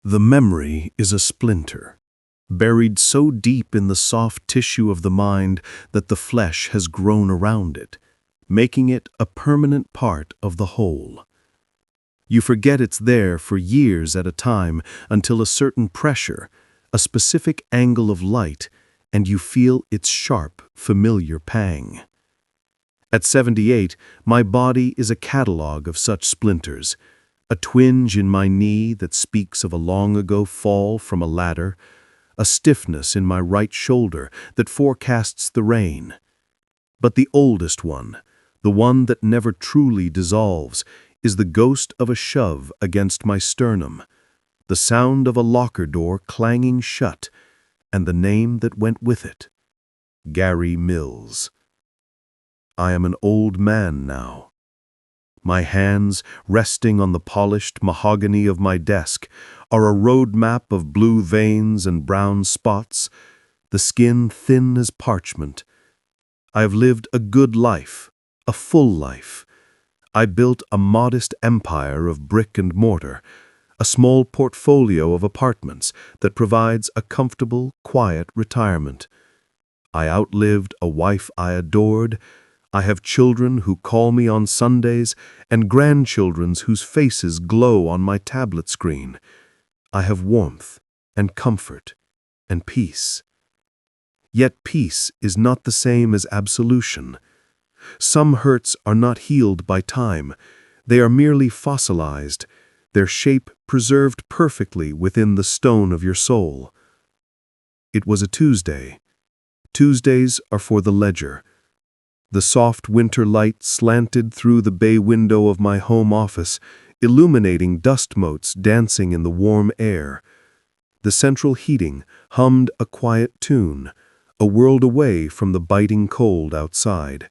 The memory is a splinter, buried so deep in the soft tissue of the mind that the flesh has grown around it, making it a permanent part of the whole. You forget it's there for years at a time until a certain pressure, a specific angle of light, and you feel its sharp, familiar pang. At 78, my body is a catalogue of such splinters, a twinge in my knee that speaks of a long-ago fall from a ladder, a stiffness in my right shoulder that forecasts the rain. But the oldest one, the one that never truly dissolves, is the ghost of a shove against my sternum, the sound of a locker door clanging shut, and the name that went with it, Gary Mills. I am an old man now. My hands, resting on the polished mahogany of my desk, are a road map of blue veins and brown spots, the skin thin as parchment. I have lived a good life, a full life. I built a modest empire of brick and mortar, a small portfolio of apartments that provides a comfortable, quiet retirement. I outlived a wife I adored. I have children who call me on Sundays and grandchildren whose faces glow on my tablet screen. I have warmth and comfort and peace. Yet peace is not the same as absolution. Some hurts are not healed by time. They are merely fossilized, their shape preserved perfectly within the stone of your soul. It was a Tuesday. Tuesdays are for the ledger. The soft winter light slanted through the bay window of my home office, illuminating dust motes dancing in the warm air. The central heating hummed a quiet tune, a world away from the biting cold outside.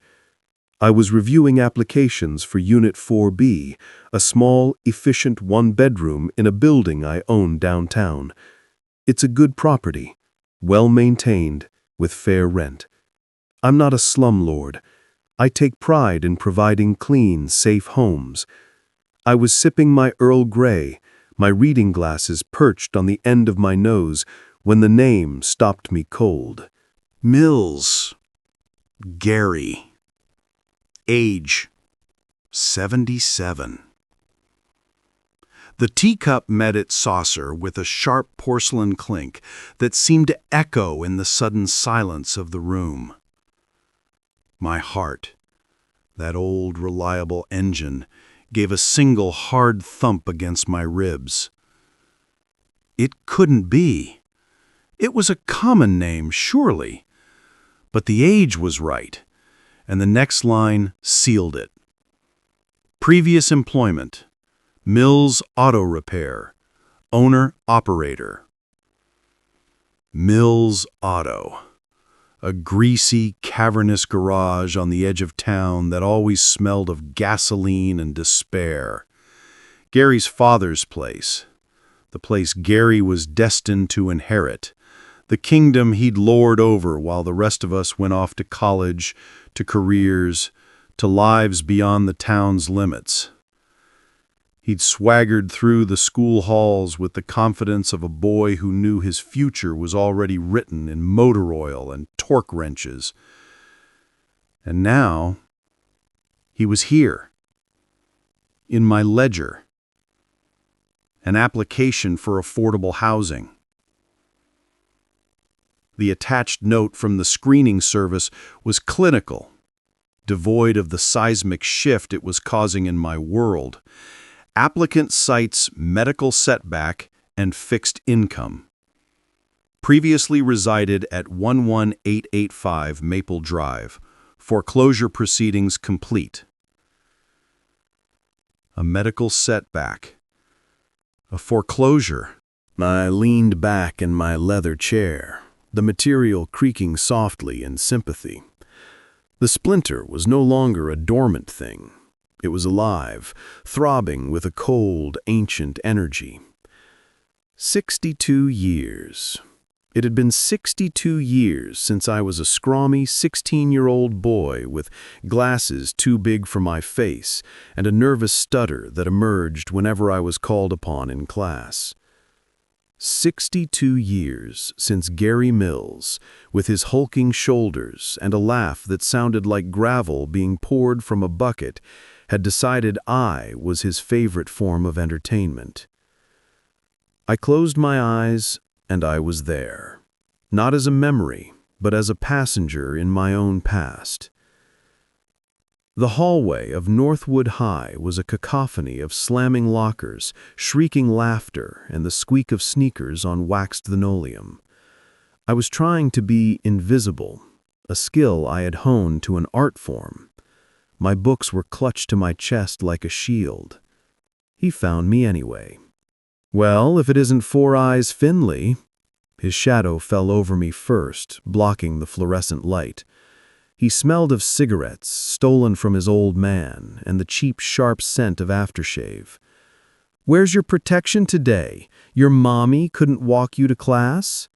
I was reviewing applications for Unit 4B, a small, efficient one-bedroom in a building I own downtown. It's a good property, well-maintained, with fair rent. I'm not a slumlord. I take pride in providing clean, safe homes. I was sipping my Earl Grey, my reading glasses perched on the end of my nose, when the name stopped me cold. Mills. Gary. Age, 77. The teacup met its saucer with a sharp porcelain clink that seemed to echo in the sudden silence of the room. My heart, that old reliable engine, gave a single hard thump against my ribs. It couldn't be. It was a common name, surely. But the age was right, and the next line sealed it. Previous employment, Mills Auto Repair, owner-operator. Mills Auto, a greasy, cavernous garage on the edge of town that always smelled of gasoline and despair. Gary's father's place, the place Gary was destined to inherit, the kingdom he'd lord over while the rest of us went off to college, to careers, to lives beyond the town's limits. He'd swaggered through the school halls with the confidence of a boy who knew his future was already written in motor oil and torque wrenches. And now, he was here, in my ledger, an application for affordable housing. The attached note from the screening service was clinical, devoid of the seismic shift it was causing in my world. Applicant cites medical setback and fixed income. Previously resided at 11885 Maple Drive. Foreclosure proceedings complete. A medical setback. A foreclosure. I leaned back in my leather chair, the material creaking softly in sympathy. The splinter was no longer a dormant thing. It was alive, throbbing with a cold, ancient energy. 62 years. It had been 62 years since I was a scrawny 16-year-old boy with glasses too big for my face and a nervous stutter that emerged whenever I was called upon in class. 62 years since Gary Mills, with his hulking shoulders and a laugh that sounded like gravel being poured from a bucket, had decided I was his favorite form of entertainment. I closed my eyes, and I was there, not as a memory, but as a passenger in my own past. The hallway of Northwood High was a cacophony of slamming lockers, shrieking laughter, and the squeak of sneakers on waxed linoleum. I was trying to be invisible, a skill I had honed to an art form. My books were clutched to my chest like a shield. He found me anyway. Well, if it isn't Four Eyes Finley. His shadow fell over me first, blocking the fluorescent light. He smelled of cigarettes, stolen from his old man, and the cheap, sharp scent of aftershave. "Where's your protection today? Your mommy couldn't walk you to class?"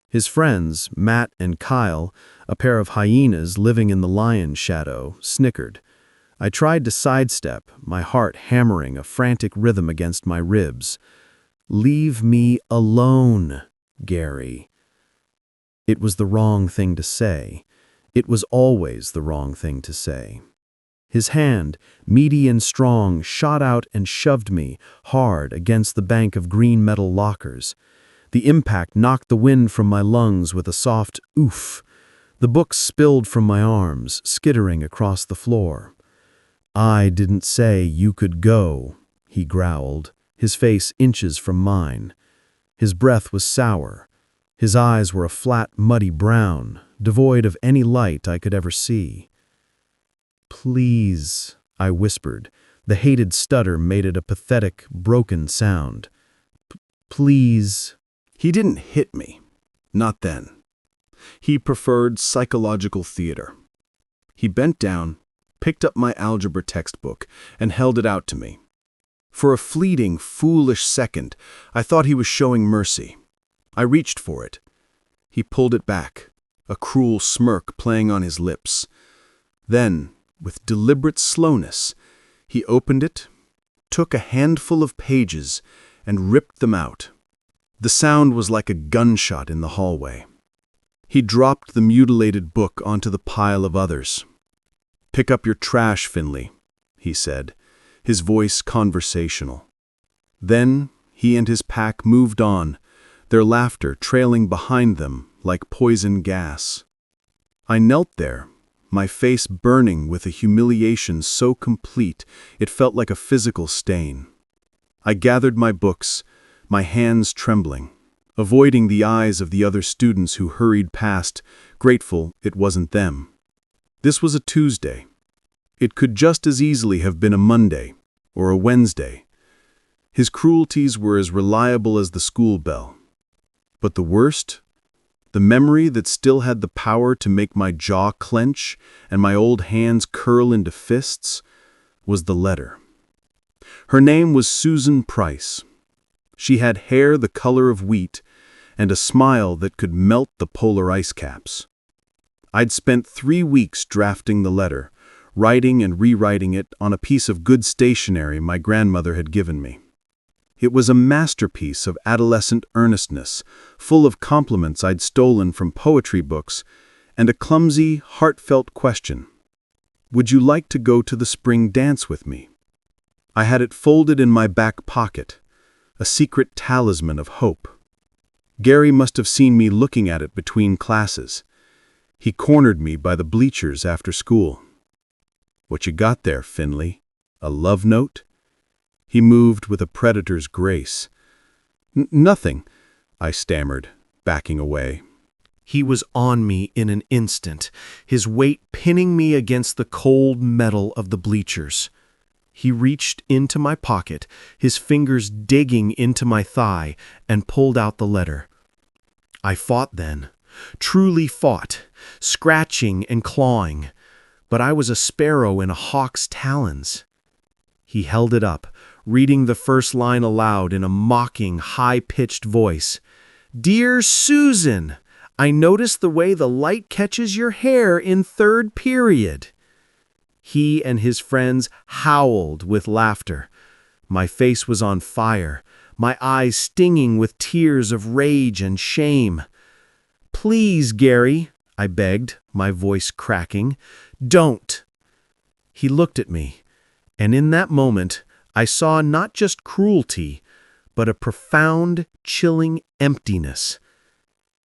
His friends, Matt and Kyle, a pair of hyenas living in the lion's shadow, snickered. I tried to sidestep, my heart hammering a frantic rhythm against my ribs. "Leave me alone, Gary." It was the wrong thing to say. It was always the wrong thing to say. His hand, meaty and strong, shot out and shoved me hard against the bank of green metal lockers. The impact knocked the wind from my lungs with a soft oof. The books spilled from my arms, skittering across the floor. "I didn't say you could go," he growled, his face inches from mine. His breath was sour. His eyes were a flat, muddy brown, devoid of any light I could ever see. "Please," I whispered. The hated stutter made it a pathetic, broken sound. "Please." He didn't hit me. Not then. He preferred psychological theater. He bent down, picked up my algebra textbook, and held it out to me. For a fleeting, foolish second, I thought he was showing mercy. I reached for it. He pulled it back, a cruel smirk playing on his lips. Then, with deliberate slowness, he opened it, took a handful of pages, and ripped them out. The sound was like a gunshot in the hallway. He dropped the mutilated book onto the pile of others. "Pick up your trash, Finley," he said, his voice conversational. Then he and his pack moved on, their laughter trailing behind them like poison gas. I knelt there, my face burning with a humiliation so complete it felt like a physical stain. I gathered my books, my hands trembling, avoiding the eyes of the other students who hurried past, grateful it wasn't them. This was a Tuesday. It could just as easily have been a Monday or a Wednesday. His cruelties were as reliable as the school bell. But the worst, the memory that still had the power to make my jaw clench and my old hands curl into fists, was the letter. Her name was Susan Price. She had hair the color of wheat and a smile that could melt the polar ice caps. I'd spent 3 weeks drafting the letter, writing and rewriting it on a piece of good stationery my grandmother had given me. It was a masterpiece of adolescent earnestness, full of compliments I'd stolen from poetry books, and a clumsy, heartfelt question. "Would you like to go to the spring dance with me?" I had it folded in my back pocket, a secret talisman of hope. Gary must have seen me looking at it between classes. He cornered me by the bleachers after school. "What you got there, Finley? A love note?" He moved with a predator's grace. Nothing," I stammered, backing away. He was on me in an instant, his weight pinning me against the cold metal of the bleachers. He reached into my pocket, his fingers digging into my thigh, and pulled out the letter. I fought then, truly fought, scratching and clawing, but I was a sparrow in a hawk's talons. He held it up, reading the first line aloud in a mocking, high-pitched voice. "Dear Susan, I noticed the way the light catches your hair in third period." He and his friends howled with laughter. My face was on fire. my eyes stinging with tears of rage and shame. "Please, Gary," I begged, my voice cracking, "don't." He looked at me, and in that moment I saw not just cruelty, but a profound, chilling emptiness.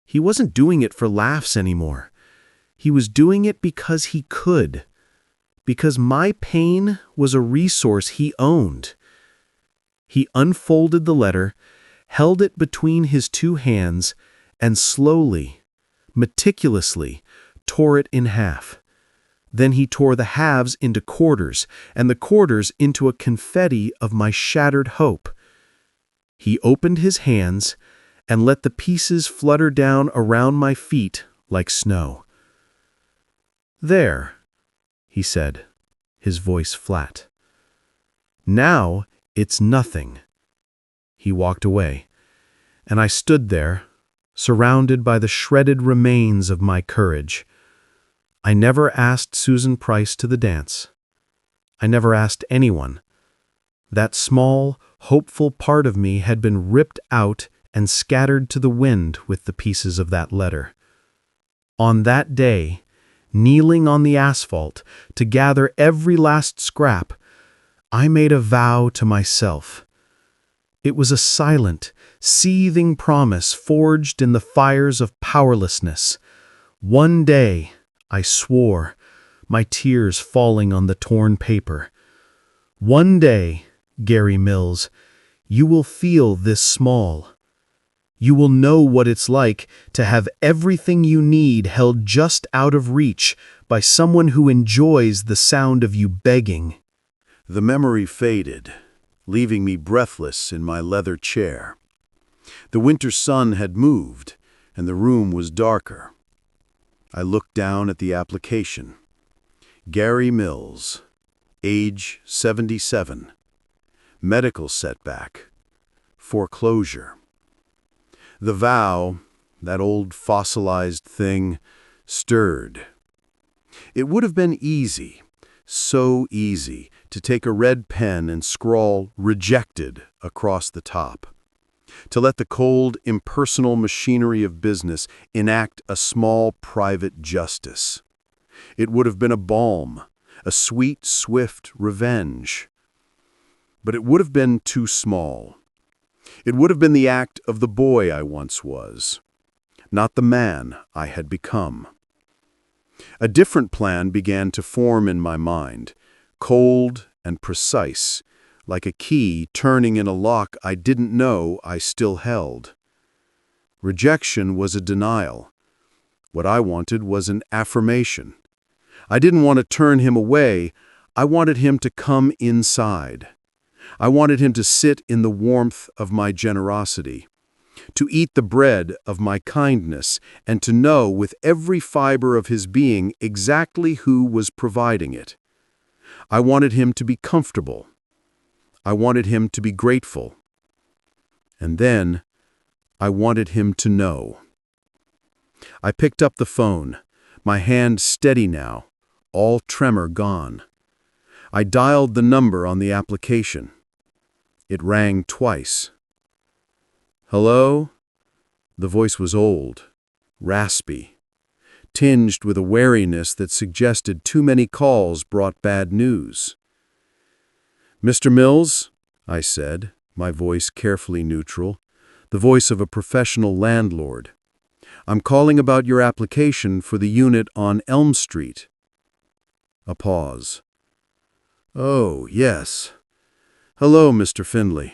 He wasn't doing it for laughs anymore. He was doing it because he could, because my pain was a resource he owned. He unfolded the letter, held it between his two hands, and slowly, meticulously, tore it in half. Then he tore the halves into quarters, and the quarters into a confetti of my shattered hope. He opened his hands and let the pieces flutter down around my feet like snow. "There," he said, his voice flat. "Now it's nothing." He walked away, and I stood there, surrounded by the shredded remains of my courage. I never asked Susan Price to the dance. I never asked anyone. That small, hopeful part of me had been ripped out and scattered to the wind with the pieces of that letter. On that day, kneeling on the asphalt to gather every last scrap, I made a vow to myself. It was a silent, seething promise forged in the fires of powerlessness. One day, I swore, my tears falling on the torn paper. One day, Gary Mills, you will feel this small. You will know what it's like to have everything you need held just out of reach by someone who enjoys the sound of you begging. The memory faded, leaving me breathless in my leather chair. The winter sun had moved, and the room was darker. I looked down at the application. Gary Mills, age 77. Medical setback. Foreclosure. The vow, that old fossilized thing, stirred. It would have been easy, so easy, to take a red pen and scrawl "rejected" across the top. To let the cold, impersonal machinery of business enact a small, private justice. It would have been a balm, a sweet, swift revenge. But it would have been too small. It would have been the act of the boy I once was, not the man I had become. A different plan began to form in my mind, cold and precise, like a key turning in a lock I didn't know I still held. Rejection was a denial. What I wanted was an affirmation. I didn't want to turn him away. I wanted him to come inside. I wanted him to sit in the warmth of my generosity, to eat the bread of my kindness, and to know with every fiber of his being exactly who was providing it. I wanted him to be comfortable. I wanted him to be grateful. And then, I wanted him to know. I picked up the phone, my hand steady now, all tremor gone. I dialed the number on the application. It rang twice. "Hello?" The voice was old, raspy, tinged with a wariness that suggested too many calls brought bad news. "Mr. Mills," I said, my voice carefully neutral, the voice of a professional landlord. "I'm calling about your application for the unit on Elm Street." A pause. "Oh, yes. Hello, Mr. Findlay."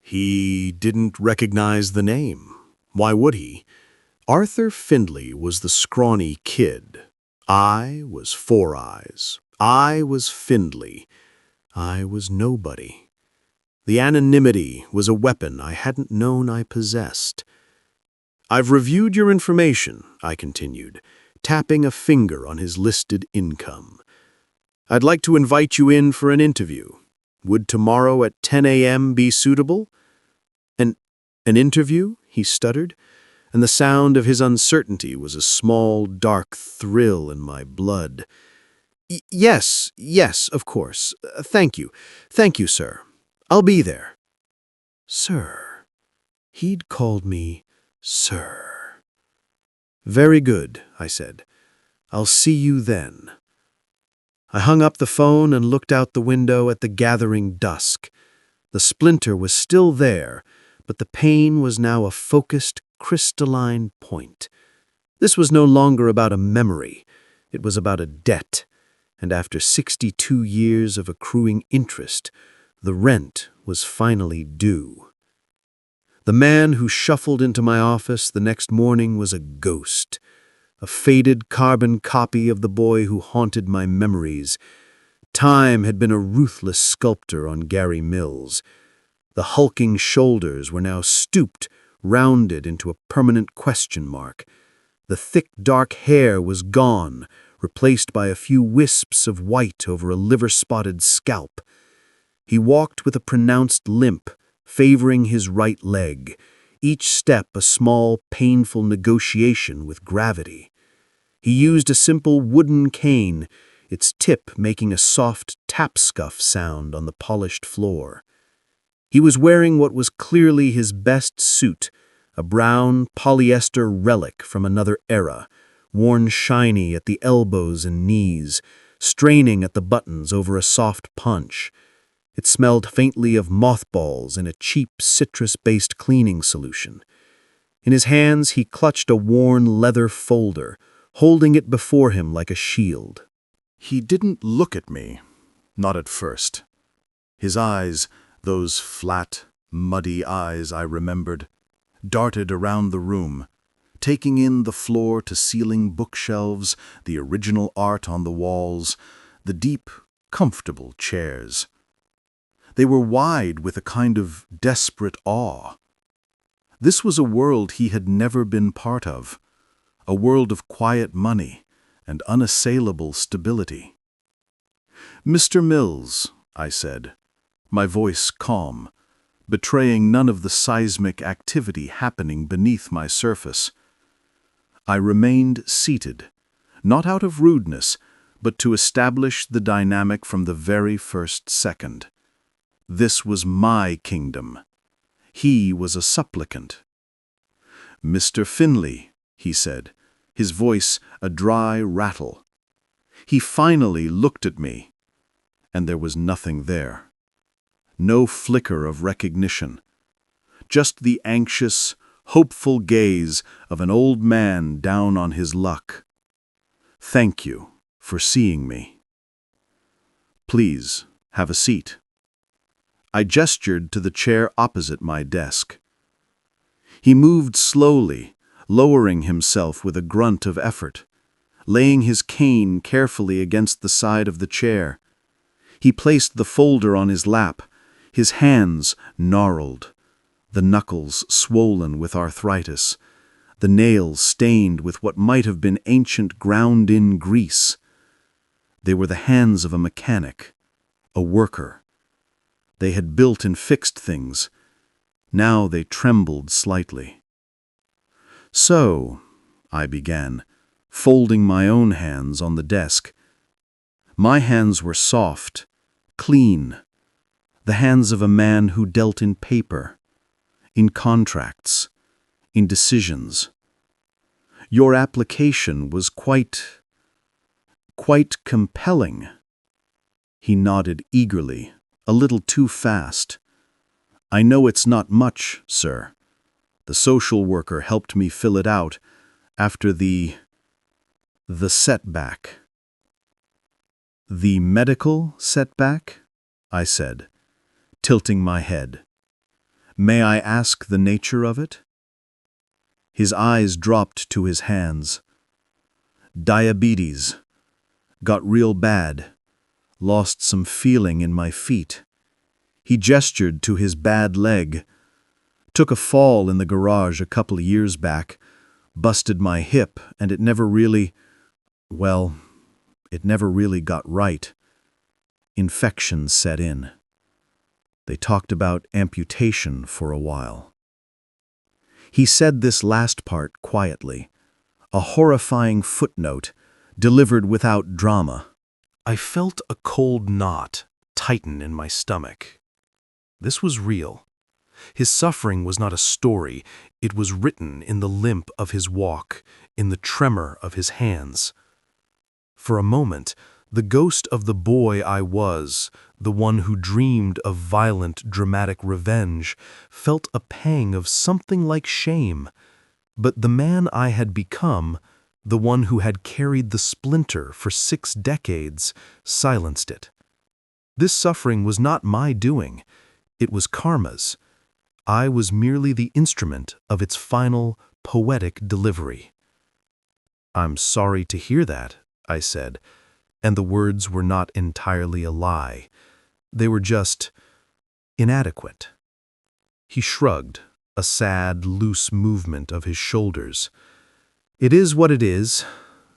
He didn't recognize the name. Why would he? Arthur Findlay was the scrawny kid. I was Four Eyes. I was Findlay. I was nobody. The anonymity was a weapon I hadn't known I possessed. "I've reviewed your information," I continued, tapping a finger on his listed income. "I'd like to invite you in for an interview. Would tomorrow at 10 a.m. be suitable?" An interview?" he stuttered, and the sound of his uncertainty was a small, dark thrill in my blood. Yes, of course. Thank you, sir. I'll be there." Sir. He'd called me Sir. Very good, I said. I'll see you then. I hung up the phone and looked out the window at the gathering dusk. The splinter was still there, but the pain was now a focused, crystalline point. This was no longer about a memory. It was about a debt. And after 62 years of accruing interest, the rent was finally due. The man who shuffled into my office the next morning was a ghost, a faded carbon copy of the boy who haunted my memories. Time had been a ruthless sculptor on Gary Mills. The hulking shoulders were now stooped, rounded into a permanent question mark. The thick, dark hair was gone, replaced by a few wisps of white over a liver-spotted scalp. He walked with a pronounced limp, favoring his right leg, each step a small, painful negotiation with gravity. He used a simple wooden cane, its tip making a soft tap-scuff sound on the polished floor. He was wearing what was clearly his best suit, a brown polyester relic from another era, worn shiny at the elbows and knees, straining at the buttons over a soft punch. It smelled faintly of mothballs in a cheap citrus-based cleaning solution. In his hands he clutched a worn leather folder, holding it before him like a shield. He didn't look at me, not at first. His eyes, those flat, muddy eyes I remembered, darted around the room, taking in the floor-to-ceiling bookshelves, the original art on the walls, the deep, comfortable chairs. They were wide with a kind of desperate awe. This was a world he had never been part of, a world of quiet money and unassailable stability. "Mr. Mills," I said, my voice calm, betraying none of the seismic activity happening beneath my surface. I remained seated, not out of rudeness, but to establish the dynamic from the very first second. This was my kingdom. He was a supplicant. "Mr. Finley," he said, his voice a dry rattle. He finally looked at me, and there was nothing there. No flicker of recognition. Just the anxious, hopeful gaze of an old man down on his luck. "Thank you for seeing me. Please have a seat." I gestured to the chair opposite my desk. He moved slowly, lowering himself with a grunt of effort, laying his cane carefully against the side of the chair. He placed the folder on his lap, his hands gnarled, the knuckles swollen with arthritis, the nails stained with what might have been ancient ground-in grease. They were the hands of a mechanic, a worker. They had built and fixed things. Now they trembled slightly. "So," I began, folding my own hands on the desk. My hands were soft, clean, the hands of a man who dealt in paper, in contracts, in decisions. "Your application was quite compelling." He nodded eagerly, a little too fast. "I know it's not much, sir. The social worker helped me fill it out after the setback." "The medical setback?" I said, tilting my head. "May I ask the nature of it?" His eyes dropped to his hands. "Diabetes. Got real bad. Lost some feeling in my feet." He gestured to his bad leg. "Took a fall in the garage a couple of years back. Busted my hip, and it never really got right. Infection set in. They talked about amputation for a while." He said this last part quietly, a horrifying footnote, delivered without drama. I felt a cold knot tighten in my stomach. This was real. His suffering was not a story, it was written in the limp of his walk, in the tremor of his hands. For a moment, the ghost of the boy I was, the one who dreamed of violent, dramatic revenge, felt a pang of something like shame. But the man I had become, the one who had carried the splinter for 6 decades, silenced it. This suffering was not my doing, it was karma's. I was merely the instrument of its final, poetic delivery. "I'm sorry to hear that," I said, and the words were not entirely a lie. They were just inadequate. He shrugged, a sad, loose movement of his shoulders. "It is what it is.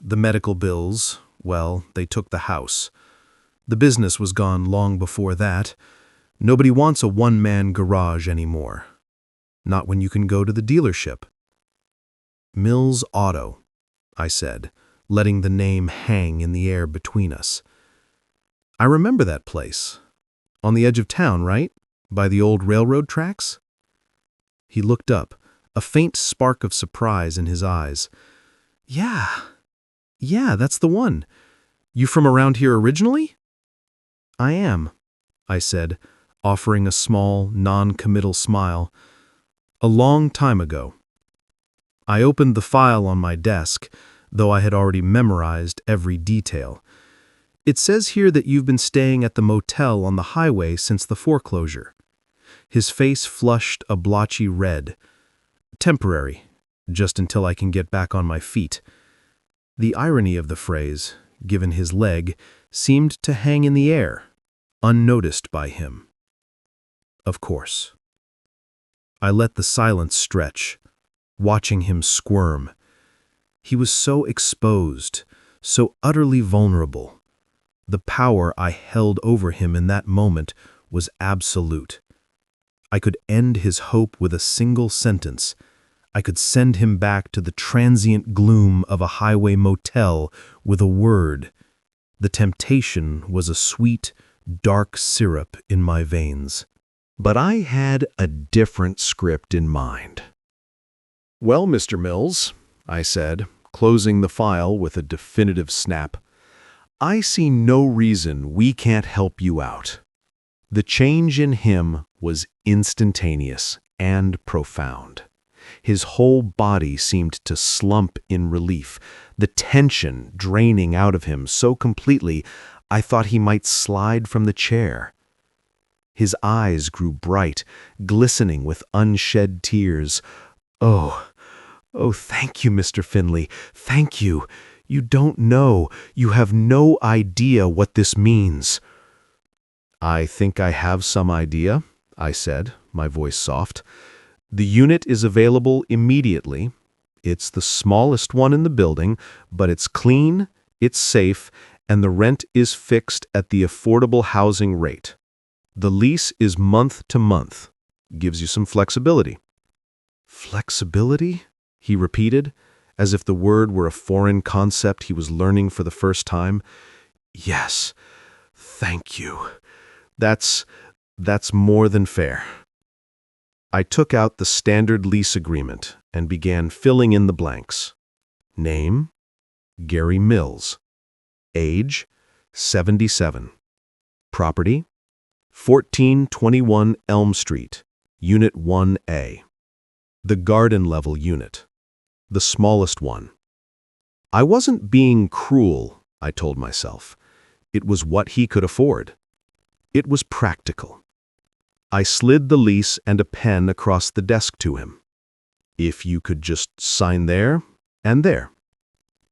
The medical bills, well, they took the house. The business was gone long before that. Nobody wants a one-man garage anymore. Not when you can go to the dealership." "Mills Auto," I said, letting the name hang in the air between us. "I remember that place. On the edge of town, right? By the old railroad tracks?" He looked up, a faint spark of surprise in his eyes. Yeah, that's the one. You from around here originally?" "I am," I said, offering a small, non-committal smile. "A long time ago." I opened the file on my desk, though I had already memorized every detail. "It says here that you've been staying at the motel on the highway since the foreclosure." His face flushed a blotchy red. "Temporary, just until I can get back on my feet." The irony of the phrase, given his leg, seemed to hang in the air, unnoticed by him. Of course. I let the silence stretch, watching him squirm. He was so exposed, so utterly vulnerable. The power I held over him in that moment was absolute. I could end his hope with a single sentence. I could send him back to the transient gloom of a highway motel with a word. The temptation was a sweet, dark syrup in my veins. But I had a different script in mind. "Well, Mr. Mills," I said, closing the file with a definitive snap, "I see no reason we can't help you out." The change in him was instantaneous and profound. His whole body seemed to slump in relief, the tension draining out of him so completely I thought he might slide from the chair. His eyes grew bright, glistening with unshed tears. Oh, thank you, Mr. Finley, thank you. You don't know, you have no idea what this means." "I think I have some idea," I said, my voice soft. "The unit is available immediately. It's the smallest one in the building, but it's clean, it's safe, and the rent is fixed at the affordable housing rate. The lease is month to month. Gives you some flexibility." "Flexibility?" he repeated, as if the word were a foreign concept he was learning for the first time. "Yes, thank you. That's more than fair." I took out the standard lease agreement and began filling in the blanks. Name: Gary Mills. Age: 77. Property: 1421 Elm Street, Unit 1A. The garden-level unit. The smallest one. I wasn't being cruel, I told myself. It was what he could afford. It was practical. I slid the lease and a pen across the desk to him. "If you could just sign there and there."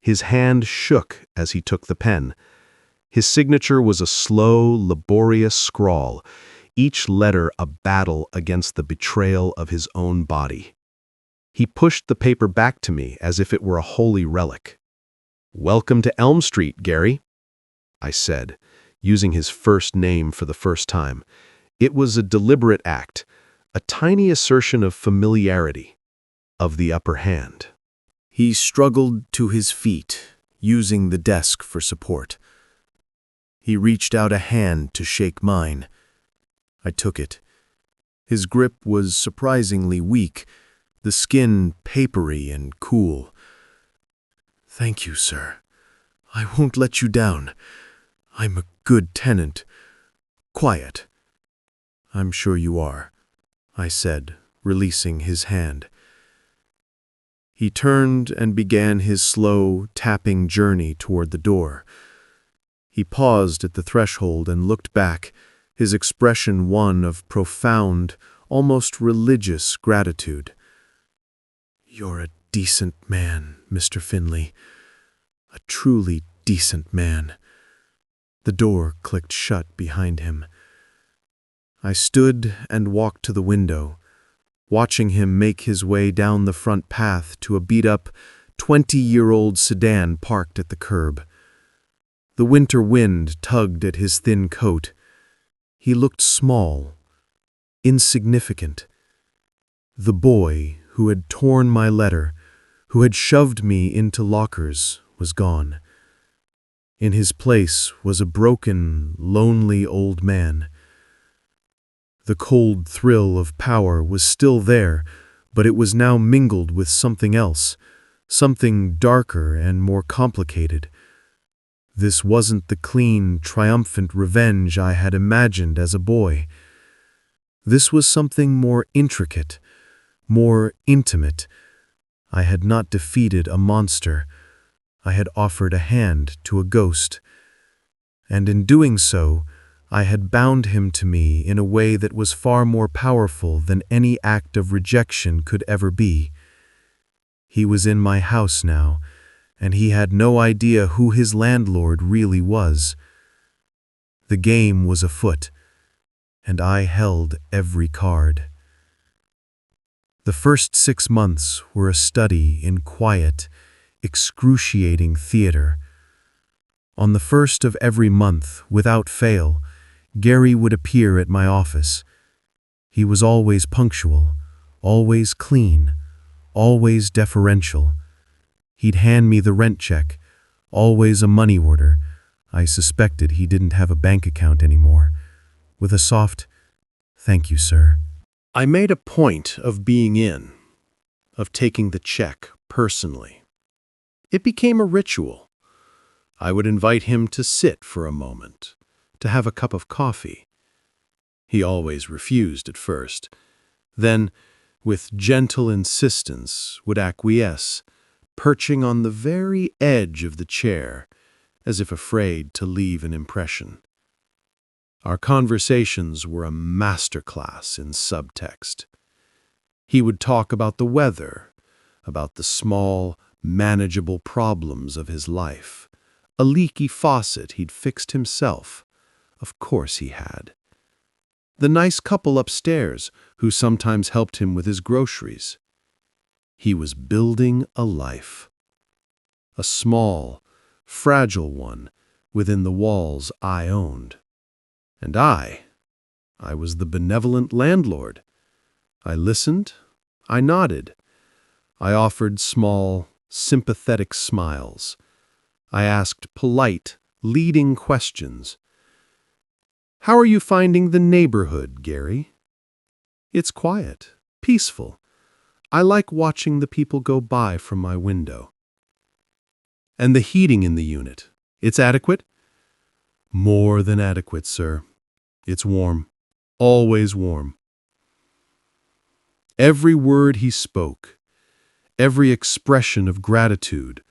His hand shook as he took the pen. His signature was a slow, laborious scrawl, each letter a battle against the betrayal of his own body. He pushed the paper back to me as if it were a holy relic. "Welcome to Elm Street, Gary," I said, using his first name for the first time. It was a deliberate act, a tiny assertion of familiarity, of the upper hand. He struggled to his feet, using the desk for support. He reached out a hand to shake mine. I took it. His grip was surprisingly weak, the skin papery and cool. "Thank you, sir. I won't let you down. I'm a good tenant. Quiet." "I'm sure you are," I said, releasing his hand. He turned and began his slow, tapping journey toward the door. He paused at the threshold and looked back, his expression one of profound, almost religious gratitude. "You're a decent man, Mr. Finley. A truly decent man." The door clicked shut behind him. I stood and walked to the window, watching him make his way down the front path to a beat-up, 20-year-old sedan parked at the curb. The winter wind tugged at his thin coat. He looked small, insignificant. The boy who had torn my letter, who had shoved me into lockers, was gone. In his place was a broken, lonely old man. The cold thrill of power was still there, but it was now mingled with something else, something darker and more complicated. This wasn't the clean, triumphant revenge I had imagined as a boy. This was something more intricate, more intimate. I had not defeated a monster. I had offered a hand to a ghost. And in doing so, I had bound him to me in a way that was far more powerful than any act of rejection could ever be. He was in my house now, and he had no idea who his landlord really was. The game was afoot, and I held every card. The first 6 months were a study in quiet, excruciating theater. On the first of every month, without fail, Gary would appear at my office. He was always punctual, always clean, always deferential. He'd hand me the rent check, always a money order. I suspected he didn't have a bank account anymore. With a soft, "Thank you, sir." I made a point of being in, of taking the check personally. It became a ritual. I would invite him to sit for a moment, to have a cup of coffee. He always refused at first, then, with gentle insistence, would acquiesce, perching on the very edge of the chair, as if afraid to leave an impression. Our conversations were a masterclass in subtext. He would talk about the weather, about the small, manageable problems of his life. A leaky faucet he'd fixed himself. Of course he had. The nice couple upstairs who sometimes helped him with his groceries. He was building a life. A small, fragile one within the walls I owned. And I was the benevolent landlord. I listened, I nodded. I offered small, sympathetic smiles. I asked polite, leading questions. "How are you finding the neighborhood, Gary?" "It's quiet, peaceful. I like watching the people go by from my window." "And the heating in the unit, it's adequate?" "More than adequate, sir. It's warm, always warm." Every word he spoke, every expression of gratitude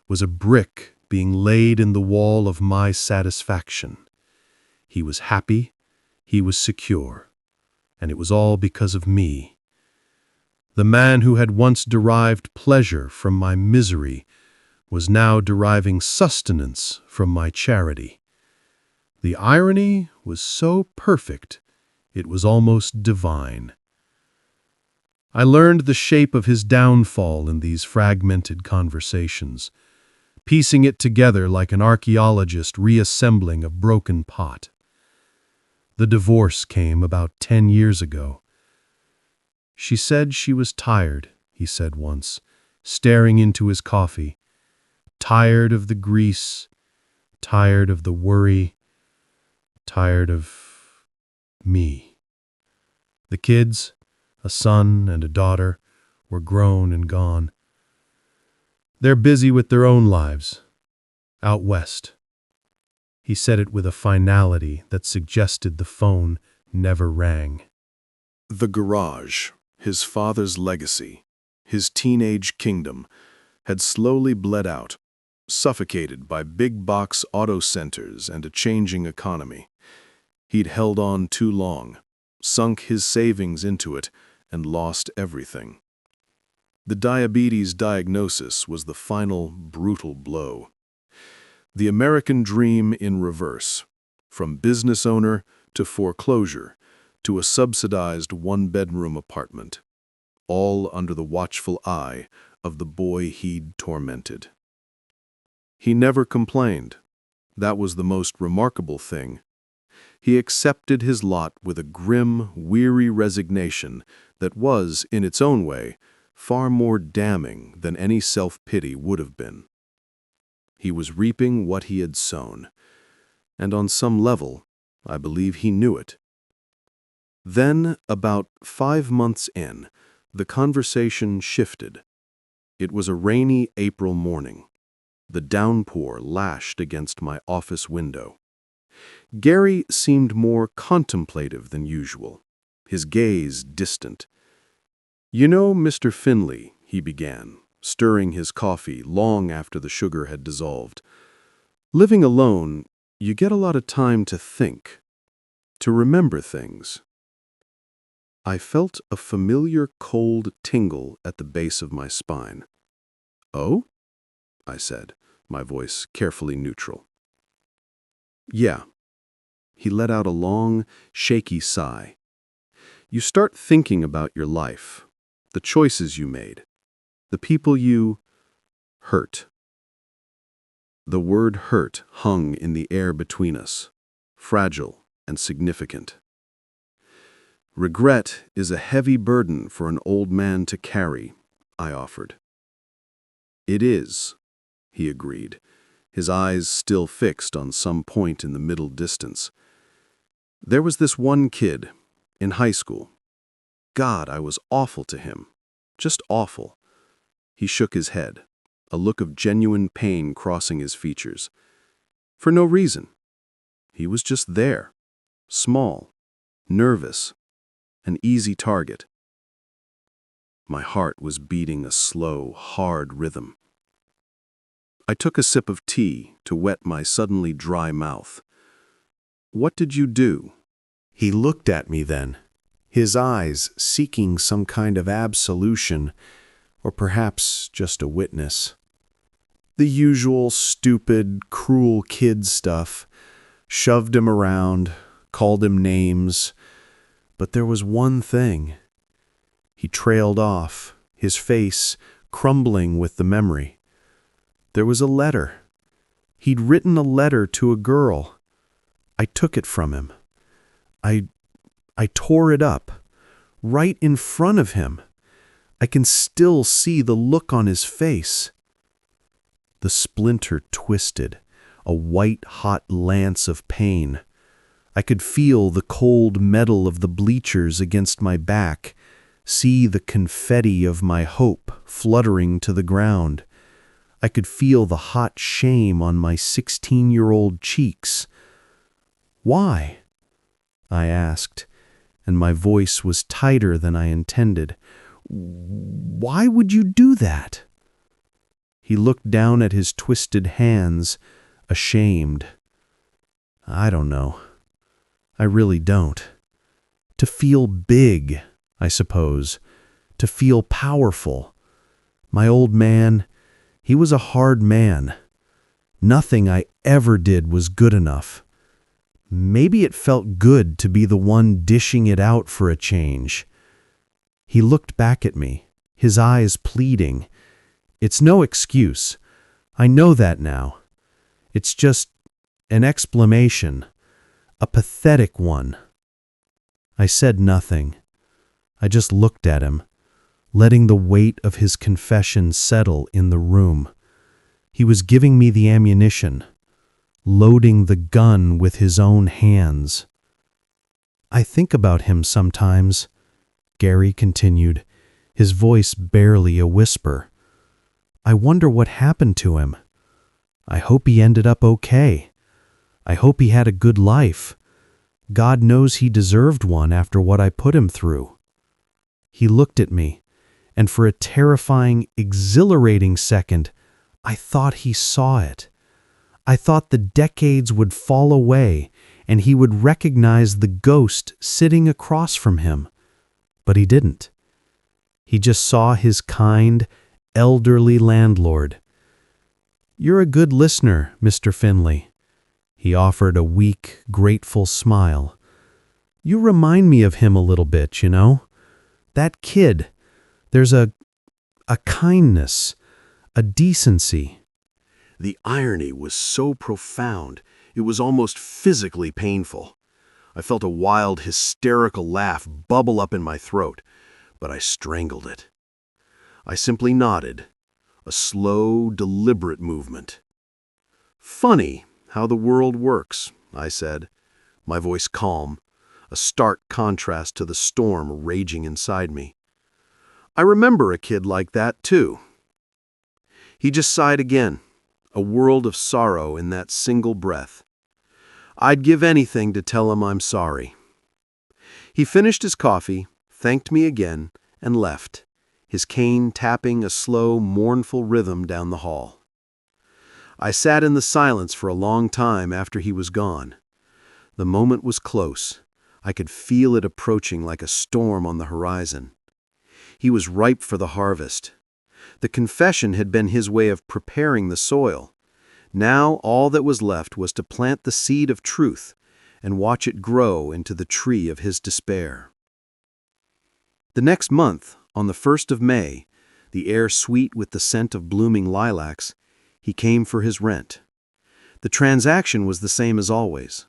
was a brick being laid in the wall of my satisfaction. He was happy, he was secure, and it was all because of me. The man who had once derived pleasure from my misery was now deriving sustenance from my charity. The irony was so perfect, it was almost divine. I learned the shape of his downfall in these fragmented conversations, piecing it together like an archaeologist reassembling a broken pot. The divorce came about 10 years ago. "She said she was tired," he said once, staring into his coffee. "Tired of the grease, tired of the worry, tired of me." The kids, a son and a daughter, were grown and gone. They're busy with their own lives, out west. He said it with a finality that suggested the phone never rang. The garage, his father's legacy, his teenage kingdom, had slowly bled out, suffocated by big-box auto centers and a changing economy. He'd held on too long, sunk his savings into it, and lost everything. The diabetes diagnosis was the final brutal blow. The American dream in reverse, from business owner to foreclosure to a subsidized one-bedroom apartment, all under the watchful eye of the boy he'd tormented. He never complained. That was the most remarkable thing. He accepted his lot with a grim, weary resignation that was, in its own way, far more damning than any self-pity would have been. He was reaping what he had sown, and on some level, I believe he knew it. Then, about 5 months in, the conversation shifted. It was a rainy April morning. The downpour lashed against my office window. Gary seemed more contemplative than usual, his gaze distant. "You know, Mr. Finley," he began, stirring his coffee long after the sugar had dissolved, "living alone, you get a lot of time to think, to remember things." I felt a familiar cold tingle at the base of my spine. "Oh?" I said, my voice carefully neutral. "Yeah." He let out a long, shaky sigh. "You start thinking about your life, the choices you made, the people you hurt." The word hurt hung in the air between us, fragile and significant. "Regret is a heavy burden for an old man to carry," I offered. "It is," he agreed, his eyes still fixed on some point in the middle distance. "There was this one kid, in high school. God, I was awful to him. Just awful." He shook his head, a look of genuine pain crossing his features. "For no reason. He was just there, small, nervous, an easy target." My heart was beating a slow, hard rhythm. I took a sip of tea to wet my suddenly dry mouth. "What did you do?" He looked at me then, his eyes seeking some kind of absolution, or perhaps just a witness. The usual stupid, cruel kid stuff. Shoved him around, called him names. But there was one thing. He trailed off, his face crumbling with the memory. There was a letter. He'd written a letter to a girl. I took it from him. I tore it up, right in front of him. I can still see the look on his face. The splinter twisted, a white-hot lance of pain. I could feel the cold metal of the bleachers against my back, see the confetti of my hope fluttering to the ground. I could feel the hot shame on my 16-year-old cheeks. "Why?" I asked, and my voice was tighter than I intended. "Why would you do that?" He looked down at his twisted hands, ashamed. "I don't know. I really don't. To feel big, I suppose. To feel powerful. My old man, he was a hard man. Nothing I ever did was good enough. Maybe it felt good to be the one dishing it out for a change." He looked back at me, his eyes pleading. "It's no excuse. I know that now. It's just an exclamation, a pathetic one." I said nothing. I just looked at him, letting the weight of his confession settle in the room. He was giving me the ammunition, loading the gun with his own hands. I think about him sometimes, Gary continued, his voice barely a whisper. "I wonder what happened to him. I hope he ended up okay. I hope he had a good life. God knows he deserved one after what I put him through." He looked at me, and for a terrifying, exhilarating second, I thought he saw it. I thought the decades would fall away and he would recognize the ghost sitting across from him. But he didn't. He just saw his kind, elderly landlord. "You're a good listener, Mr. Finley." He offered a weak, grateful smile. "You remind me of him a little bit, you know? That kid. There's a kindness, a decency." The irony was so profound, it was almost physically painful. I felt a wild, hysterical laugh bubble up in my throat, but I strangled it. I simply nodded, a slow, deliberate movement. "Funny how the world works," I said, my voice calm, a stark contrast to the storm raging inside me. "I remember a kid like that, too." He just sighed again, a world of sorrow in that single breath. I'd give anything to tell him I'm sorry. He finished his coffee, thanked me again, and left, his cane tapping a slow, mournful rhythm down the hall. I sat in the silence for a long time after he was gone. The moment was close. I could feel it approaching like a storm on the horizon. He was ripe for the harvest. The confession had been his way of preparing the soil. Now all that was left was to plant the seed of truth and watch it grow into the tree of his despair. The next month, on the 1st of May, the air sweet with the scent of blooming lilacs, he came for his rent. The transaction was the same as always.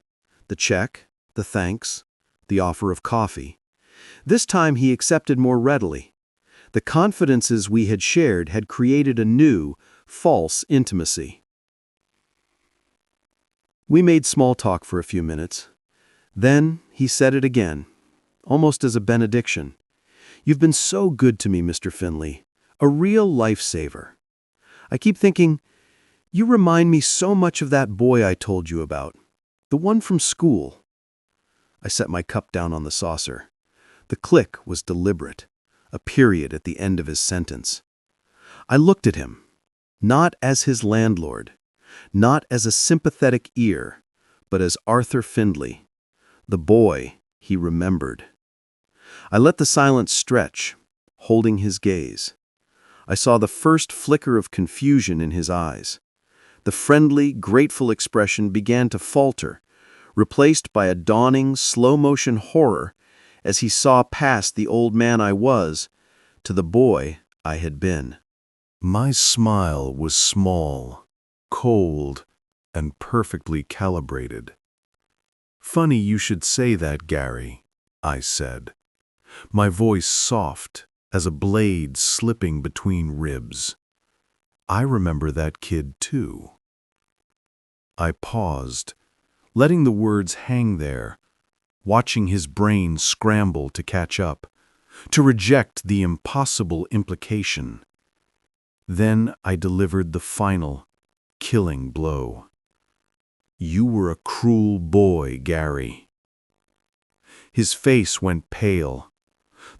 The check, the thanks, the offer of coffee. This time he accepted more readily. The confidences we had shared had created a new, false intimacy. We made small talk for a few minutes. Then he said it again, almost as a benediction. "You've been so good to me, Mr. Finley, a real lifesaver. I keep thinking, you remind me so much of that boy I told you about, the one from school." I set my cup down on the saucer. The click was deliberate, a period at the end of his sentence. I looked at him, not as his landlord, not as a sympathetic ear, but as Arthur Findlay, the boy he remembered. I let the silence stretch, holding his gaze. I saw the first flicker of confusion in his eyes. The friendly, grateful expression began to falter, replaced by a dawning, slow-motion horror as he saw past the old man I was to the boy I had been. My smile was small, cold, and perfectly calibrated. "Funny you should say that, Gary," I said, my voice soft as a blade slipping between ribs. "I remember that kid too." I paused, letting the words hang there, watching his brain scramble to catch up, to reject the impossible implication. Then I delivered the final, killing blow. "You were a cruel boy, Gary." His face went pale.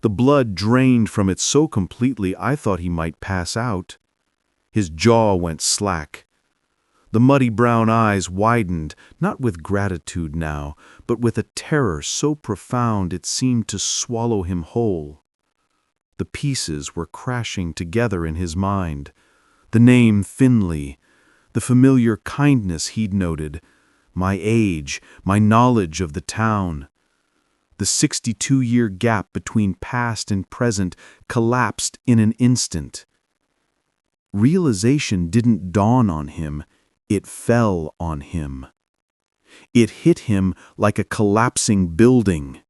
The blood drained from it so completely I thought he might pass out. His jaw went slack. The muddy brown eyes widened, not with gratitude now, but with a terror so profound it seemed to swallow him whole. The pieces were crashing together in his mind. The name Finley, the familiar kindness he'd noted, my age, my knowledge of the town. The 62-year gap between past and present collapsed in an instant. Realization didn't dawn on him, it fell on him. It hit him like a collapsing building.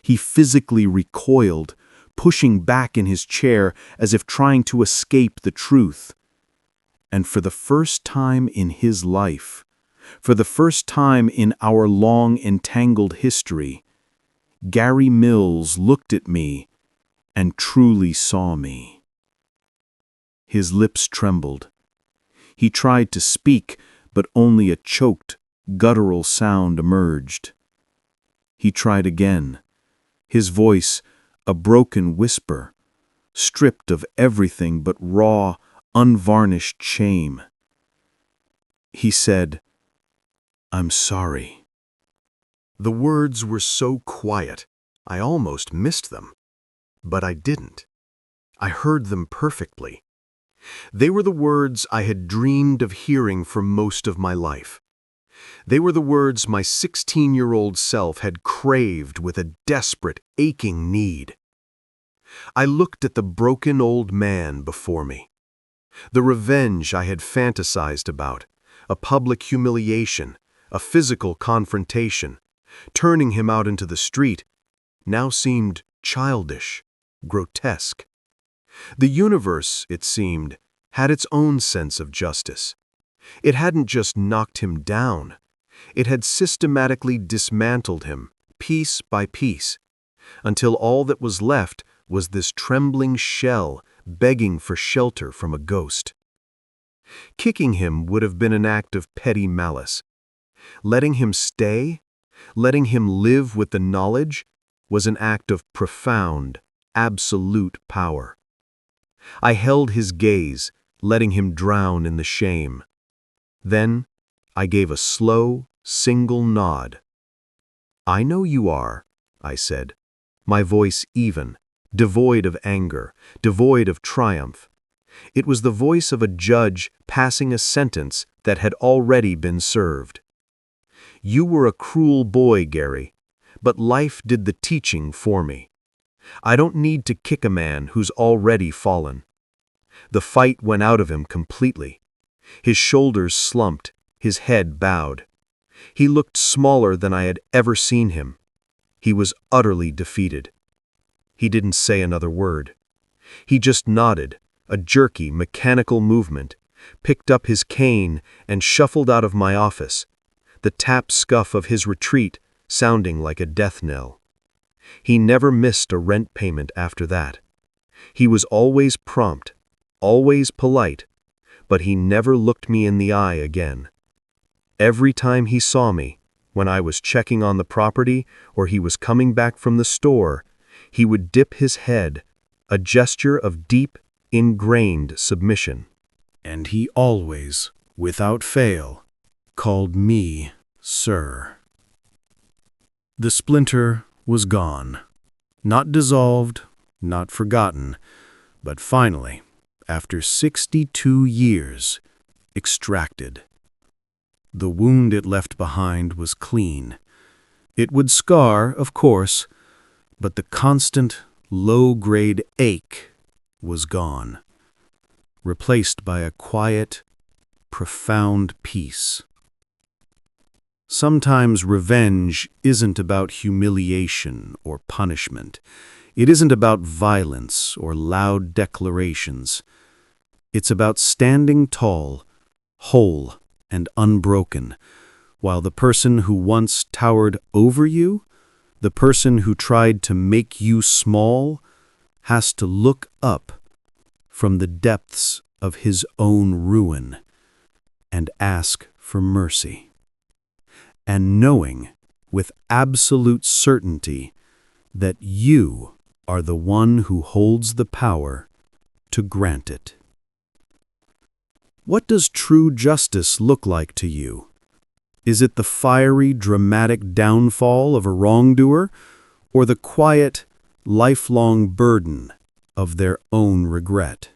He physically recoiled, pushing back in his chair as if trying to escape the truth. And for the first time in his life, for the first time in our long entangled history, Gary Mills looked at me and truly saw me. His lips trembled. He tried to speak, but only a choked, guttural sound emerged. He tried again, his voice a broken whisper, stripped of everything but raw, unvarnished shame. He said, "I'm sorry." The words were so quiet, I almost missed them. But I didn't. I heard them perfectly. They were the words I had dreamed of hearing for most of my life. They were the words my 16-year-old self had craved with a desperate, aching need. I looked at the broken old man before me. The revenge I had fantasized about, a public humiliation, a physical confrontation, turning him out into the street, now seemed childish, grotesque. The universe, it seemed, had its own sense of justice. It hadn't just knocked him down. It had systematically dismantled him, piece by piece, until all that was left was this trembling shell begging for shelter from a ghost. Kicking him would have been an act of petty malice. Letting him stay, letting him live with the knowledge, was an act of profound, absolute power. I held his gaze, letting him drown in the shame. Then I gave a slow, single nod. "I know you are," I said, my voice even, devoid of anger, devoid of triumph. It was the voice of a judge passing a sentence that had already been served. "You were a cruel boy, Gary, but life did the teaching for me. I don't need to kick a man who's already fallen." The fight went out of him completely. His shoulders slumped, his head bowed. He looked smaller than I had ever seen him. He was utterly defeated. He didn't say another word. He just nodded, a jerky, mechanical movement, picked up his cane and shuffled out of my office, the tap-scuff of his retreat sounding like a death knell. He never missed a rent payment after that. He was always prompt, always polite, but he never looked me in the eye again. Every time he saw me, when I was checking on the property or he was coming back from the store, he would dip his head, a gesture of deep, ingrained submission. And he always, without fail, called me sir. The splinter was gone. Not dissolved, not forgotten, but finally, after 62 years, extracted. The wound it left behind was clean. It would scar, of course, but the constant, low-grade ache was gone, replaced by a quiet, profound peace. Sometimes revenge isn't about humiliation or punishment. It isn't about violence or loud declarations. It's about standing tall, whole, and unbroken, while the person who once towered over you, the person who tried to make you small, has to look up from the depths of his own ruin and ask for mercy. And knowing with absolute certainty that you are the one who holds the power to grant it. What does true justice look like to you? Is it the fiery, dramatic downfall of a wrongdoer, or the quiet, lifelong burden of their own regret?